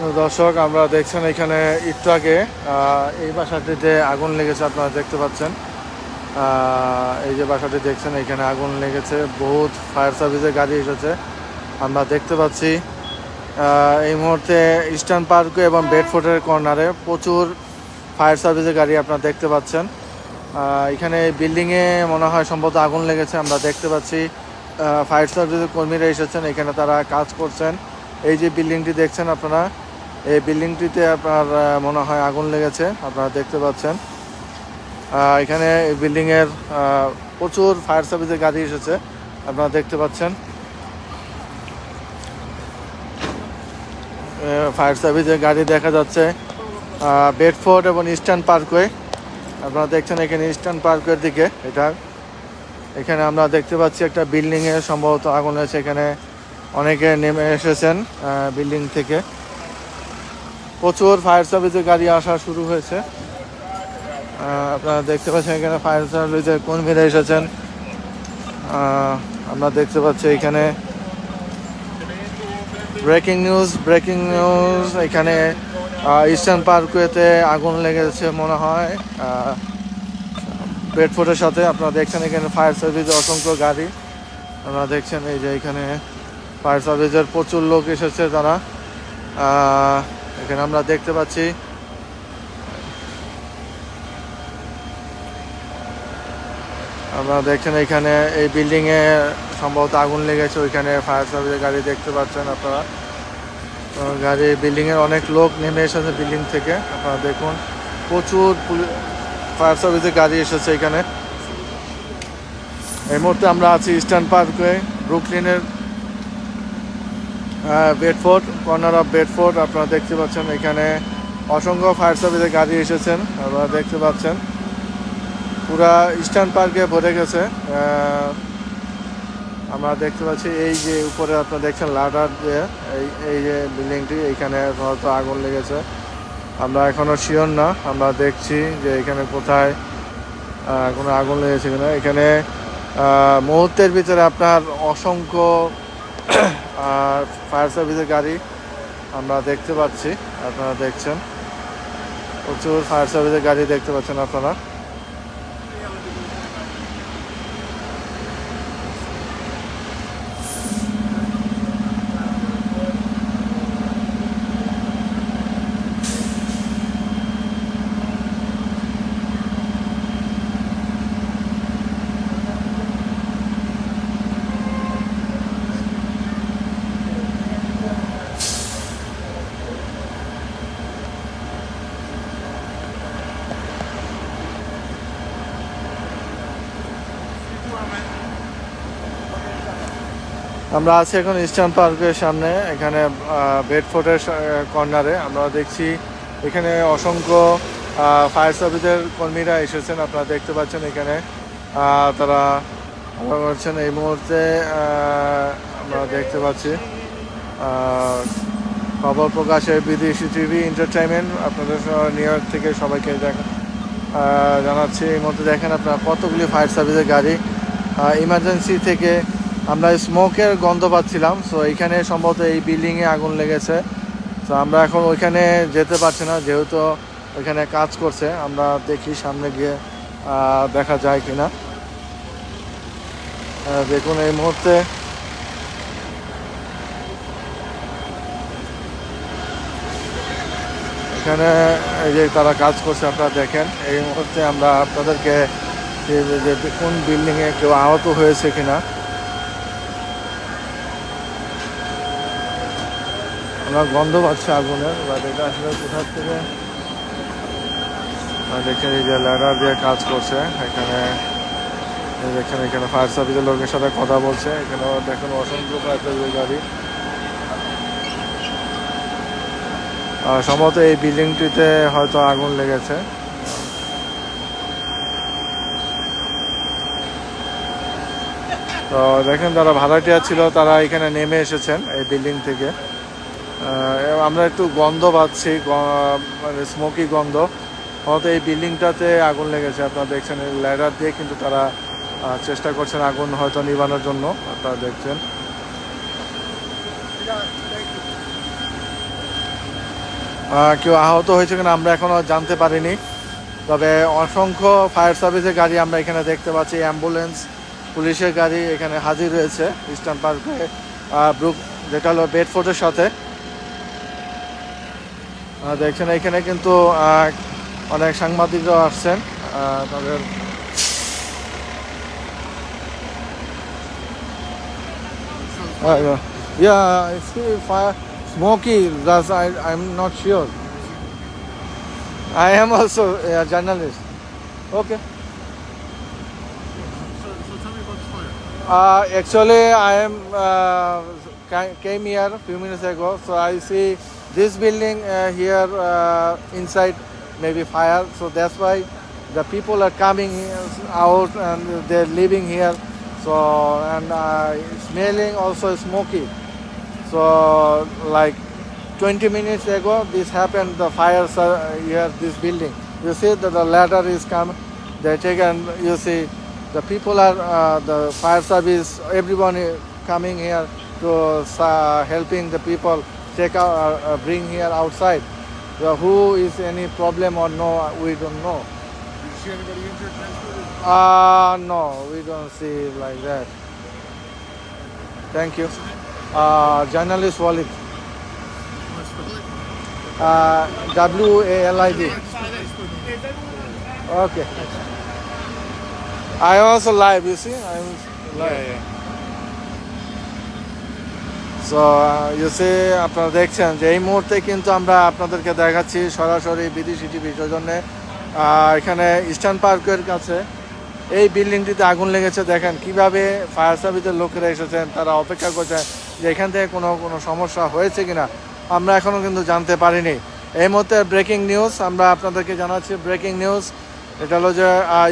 তো দর্শক, আমরা দেখছেন এখানে একটু আগে এই বাসাটিতে আগুন লেগেছে, আপনারা দেখতে পাচ্ছেন। এই যে বাসাটি দেখছেন, এখানে আগুন লেগেছে, বহুত ফায়ার সার্ভিসের গাড়ি এসেছে আমরা দেখতে পাচ্ছি। এই মুহূর্তে ইস্টার্ন পার্ক এবং বেডফোর্ডের কর্নারে প্রচুর ফায়ার সার্ভিসের গাড়ি আপনারা দেখতে পাচ্ছেন। এখানে বিল্ডিংয়ে মনে হয় সম্ভবত আগুন লেগেছে, আমরা দেখতে পাচ্ছি। ফায়ার সার্ভিসের কর্মীরা এসেছেন, এখানে তারা কাজ করছেন। এই যে বিল্ডিংটি দেখছেন আপনারা, এই বিল্ডিংটিতে আপনার মনে হয় আগুন লেগেছে, আপনারা দেখতে পাচ্ছেন। এখানে এই বিল্ডিংয়ের প্রচুর ফায়ার সার্ভিসের গাড়ি এসেছে, আপনারা দেখতে পাচ্ছেন। ফায়ার সার্ভিসের গাড়ি দেখা যাচ্ছে বেডফোর্ড এবং ইস্টার্ন পার্কওয়ে। আপনারা দেখছেন এখানে ইস্টার্ন পার্কওয়ের দিকে এটা। এখানে আমরা দেখতে পাচ্ছি একটা বিল্ডিংয়ে সম্ভবত আগুন হয়েছে, এখানে অনেকে নেমে এসেছেন বিল্ডিং থেকে। প্রচুর ফায়ার সার্ভিসের গাড়ি আসা শুরু হয়েছে, আপনারা দেখতে পাচ্ছেন। এখানে ফায়ার সার্ভিসের কর্মীরা এসেছেন, আমরা দেখতে পাচ্ছি। এখানে ব্রেকিং নিউজ এখানে ইস্টার্ন পার্কওয়েতে আগুন লেগেছে মনে হয় বেডফোর্ডের সাথে। আপনারা দেখছেন এখানে ফায়ার সার্ভিসের অসংখ্য গাড়ি আপনারা দেখছেন। এই যে এখানে ফায়ার সার্ভিসের প্রচুর লোক এসেছে তারা, এখানে আমরা দেখতে পাচ্ছি। আপনারা দেখছেন এখানে এই বিল্ডিংয়ে সম্ভবত আগুন লেগেছে, ওইখানে ফায়ার সার্ভিসের গাড়ি দেখতে পাচ্ছেন আপনারা। গাড়ি বিল্ডিংয়ের অনেক লোক নেমে এসেছে বিল্ডিং থেকে, আপনারা দেখুন। প্রচুর ফায়ার সার্ভিসের গাড়ি এসেছে এখানে। এই মুহূর্তে আমরা আছি ইস্টার্ন পার্কওয়ে, ব্রুকলিনের বেডফোর্ড, কর্নার অফ বেডফোর্ড। আপনারা দেখতে পাচ্ছেন এখানে অসংখ্য ফায়ার সার্ভিসের গাড়ি এসেছেন, আপনারা দেখতে পাচ্ছেন। পুরা ইস্টার্ন পার্কে ভরে গেছে। আমরা দেখতে পাচ্ছি এই যে উপরে আপনারা দেখছেন লাডার দিয়ে, এই যে বিল্ডিংটি, এইখানে হয়তো আগুন লেগেছে। আমরা এখনও শিওর না, আমরা দেখছি যে এখানে কোথায় কোনো আগুন লেগেছে কিনা। এখানে মুহূর্তের ভিতরে আপনার অসংখ্য ফায়ার সার্ভিসের গাড়ি আমরা দেখতে পাচ্ছি, আপনারা দেখছেন। প্রচুর ফায়ার সার্ভিসের গাড়ি দেখতে পাচ্ছেন আপনারা। আমরা আছি এখন ইস্টার্ন পার্কের সামনে, এখানে বেডফোর্ডের কর্নারে। আমরা দেখছি এখানে অসংখ্য ফায়ার সার্ভিসের কর্মীরা এসেছেন, আপনারা দেখতে পাচ্ছেন। এখানে তারা করছেন এই মুহূর্তে। আমরা দেখতে পাচ্ছি খবর প্রকাশে বিদেশি টিভি এন্টারটেইনমেন্ট আপনাদের নিউ ইয়র্ক থেকে সবাইকে জানাচ্ছি। এই মুহূর্তে দেখেন আপনারা কতগুলি ফায়ার সার্ভিসের গাড়ি। ইমার্জেন্সি থেকে আমরা স্মোকের গন্ধ পাচ্ছিলাম, সো এইখানে সম্ভবত এই বিল্ডিংয়ে আগুন লেগেছে। তো আমরা এখন ওইখানে যেতে পারছি না, যেহেতু ওইখানে কাজ করছে। আমরা দেখি সামনে গিয়ে দেখা যায় কিনা। দেখুন এই মুহূর্তে এখানে এই যে তারা কাজ করছে, আপনারা দেখেন। এই মুহূর্তে আমরা আপনাদেরকে যে কোন বিল্ডিংয়ে কেউ আহত হয়েছে কিনা আমরা গন্ধ পাচ্ছি আগুনের, বাট এটা আসলে কোথার থেকে দেখেন। এই যে ল্যাডার দিয়ে কাজ করছে এখানে, দেখেন এখানে ফায়ার সার্ভিসের লোকের সাথে কথা বলছে। এখানে দেখেন অসংখ্য ফায়ার সার্ভিসের গাড়ি। সম্ভবত এই বিল্ডিংটিতে হয়তো আগুন লেগেছে। তো দেখেন যারা ভাড়াটিয়া ছিল তারা এখানে নেমে এসেছেন এই বিল্ডিং থেকে। আমরা একটু গন্ধ পাচ্ছি, মানে স্মোকি গন্ধ। হয়তো এই বিল্ডিংটাতে আগুন লেগেছে, আপনারা দেখছেন। এই ল্যাডার দিয়ে কিন্তু তারা চেষ্টা করছেন আগুন হয়তো নিভানোর জন্য, আপনারা দেখছেন। কেউ আহত হয়েছে কিনা আমরা এখনও জানতে পারিনি। তবে অসংখ্য ফায়ার সার্ভিসের গাড়ি আমরা এখানে দেখতে পাচ্ছি, অ্যাম্বুলেন্স, পুলিশের গাড়ি এখানে হাজির রয়েছে ইস্টার্ন পার্কে, ব্রুক যেটা হলো বেডফোর্ডের সাথে। দেখছেন এখানে কিন্তু অনেক সাংবাদিকরাও আসছেন তাদের। Yeah, I see fire smoky. I'm not sure. I am also a journalist. Okay. So tell me about the fire. Actually, I am came here a few minutes ago, so I see this building here inside maybe fire. So that's why the people are coming out and they're living here. So and smelling also smoky. So like 20 minutes ago, this happened. The fires are here. This building. You see that the ladder is come. They take and you see the people are the fire service. Everyone is coming here to helping the people take out bring here outside. Who is any problem or no? We don't know. Did you see anybody injured, transported? No, we don't see like that. Thank you. Journalist Walid. What's the spell WALID. it? Okay. I also live, you see? I'm live. So, you see, আপনারা দেখছেন যে এই মুহূর্তে কিন্তু আমরা আপনাদেরকে দেখাচ্ছি সরাসরি বিদেশি টিভি সৌজন্যে এখানে ইস্টার্ন পার্কের কাছে এই বিল্ডিংটিতে আগুন লেগেছে। দেখেন কিভাবে ফায়ার সার্ভিসের লোকেরা এসেছেন, তারা অপেক্ষা করছেন যে এখান থেকে কোনো সমস্যা হয়েছে কিনা। আমরা এখনও কিন্তু জানতে পারিনি। এই মুহূর্তে ব্রেকিং নিউজ আমরা আপনাদেরকে জানাচ্ছি। ব্রেকিং নিউজ এটা হলো যে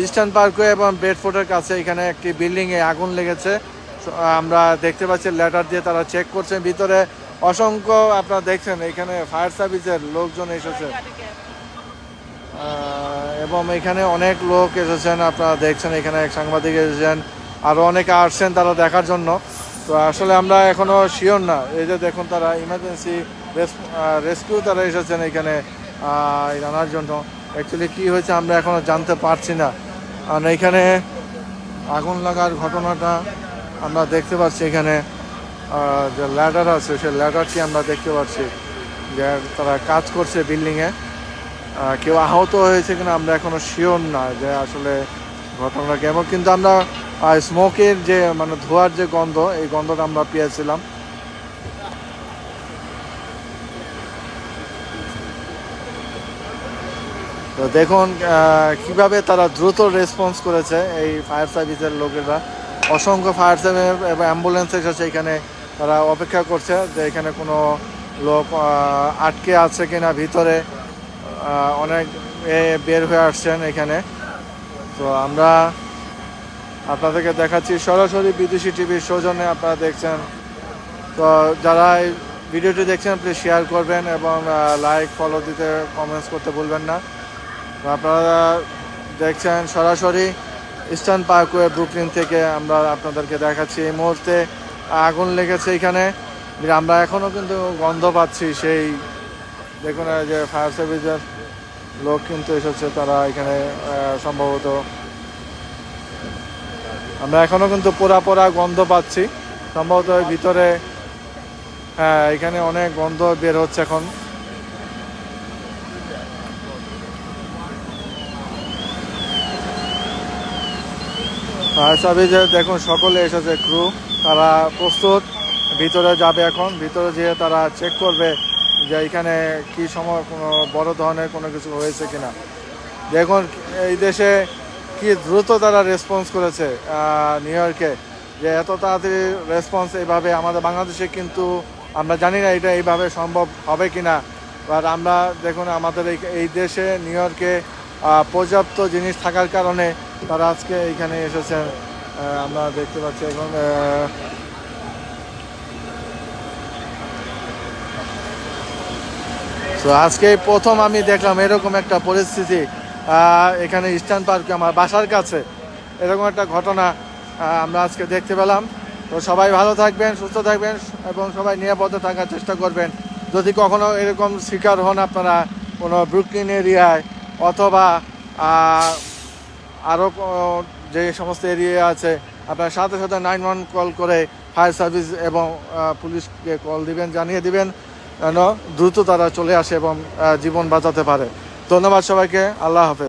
ইস্টার্ন পার্কওয়ে এবং বেডফোর্ডের কাছে এখানে একটি বিল্ডিংয়ে আগুন লেগেছে। আমরা দেখতে পাচ্ছি লেটার দিয়ে তারা চেক করছেন ভিতরে। অসংখ্য আপনারা দেখছেন এখানে ফায়ার সার্ভিসের লোকজন এসেছে এবং এখানে অনেক লোক এসেছেন। আপনারা দেখছেন এখানে এক সাংবাদিক এসেছেন, আরও অনেকে আসছেন তারা দেখার জন্য। তো আসলে আমরা এখনও শিওর না। এই যে দেখুন তারা ইমার্জেন্সি রেস্কিউ তারা এসেছেন এখানে জানার জন্য অ্যাকচুয়ালি কী হয়েছে আমরা এখনও জানতে পারছি না। আর এখানে আগুন লাগার ঘটনাটা আমরা দেখতে পাচ্ছি। এখানে যে ল্যাডার আছে সেই ল্যাডারটি আমরা দেখতে পাচ্ছি যে তারা কাজ করছে বিল্ডিংয়ে। কেউ আহত হয়েছে কিনা আমরা এখনও শিওর না যে আসলে ঘটনাটা কেমন, কিন্তু আমরা স্মোকের যে মানে ধোঁয়ার যে গন্ধ, এই গন্ধটা আমরা পেয়েছিলাম। তো দেখুন কিভাবে তারা দ্রুত রেসপন্স করেছে এই ফায়ার সার্ভিসের লোকেরা। অসংখ্য ফায়ার সার্ভিস এবং অ্যাম্বুলেন্স এসেছে এখানে, তারা অপেক্ষা করছে যে এখানে কোনো লোক আটকে আছে কিনা ভিতরে। অনেক বের হয়ে আসছেন এখানে। তো আমরা আপনাদেরকে দেখাচ্ছি সরাসরি বিদেশি টিভির সৌজন্যে আপনারা দেখছেন। তো যারা এই ভিডিওটি দেখছেন প্লিজ শেয়ার করবেন এবং লাইক ফলো দিতে কমেন্টস করতে ভুলবেন না। তো আপনারা দেখছেন সরাসরি ইস্টার্ন পার্কওয়ে ব্রুকলিন থেকে আমরা আপনাদেরকে দেখাচ্ছি। এই মুহূর্তে আগুন লেগেছে এখানে, আমরা এখনও কিন্তু গন্ধ পাচ্ছি সেই। দেখুন যে ফায়ার সার্ভিসের লোক কিন্তু এসেছে তারা এখানে সম্ভবত। আমরা এখনও কিন্তু পোড়া গন্ধ পাচ্ছি সম্ভবত ভিতরে। হ্যাঁ, এখানে অনেক গন্ধ বের হচ্ছে এখন। ফায়ার সার্ভিসের দেখুন সকলে এসেছে, ক্রু তারা প্রস্তুত, ভিতরে যাবে এখন। ভিতরে যেয়ে তারা চেক করবে যে এখানে কি সময় কোনো বড় ধরনের কোনো কিছু হয়েছে কিনা। দেখুন এই দেশে কি দ্রুত তারা রেসপন্স করেছে নিউ ইয়র্কে, যে এত তাড়াতাড়ি রেসপন্স এইভাবে আমাদের বাংলাদেশে কিন্তু আমরা জানি না এটা এইভাবে সম্ভব হবে কিনা। বাট আমরা দেখুন আমাদের এই দেশে নিউ ইয়র্কে পর্যাপ্ত জিনিস থাকার কারণে তারা আজকে এইখানে এসেছেন। আমরা দেখতে পাচ্ছি এখন তো আজকে প্রথম আমি দেখলাম এরকম একটা পরিস্থিতি এখানে ইস্টার্ন পার্কে আমার বাসার কাছে। এরকম একটা ঘটনা আমরা আজকে দেখতে পেলাম। তো সবাই ভালো থাকবেন, সুস্থ থাকবেন এবং সবাই নিরাপদে থাকার চেষ্টা করবেন। যদি কখনো এরকম শিকার হন আপনারা কোনো ব্রুকলিন এরিয়ায় অথবা আরও যে সমস্ত এরিয়া আছে, আপনার সাথে সাথে 911 কল করে ফায়ার সার্ভিস এবং পুলিশকে কল দিবেন, জানিয়ে দিবেন যেন দ্রুত তারা চলে আসে এবং জীবন বাঁচাতে পারে। ধন্যবাদ সবাইকে, আল্লাহ হাফেজ।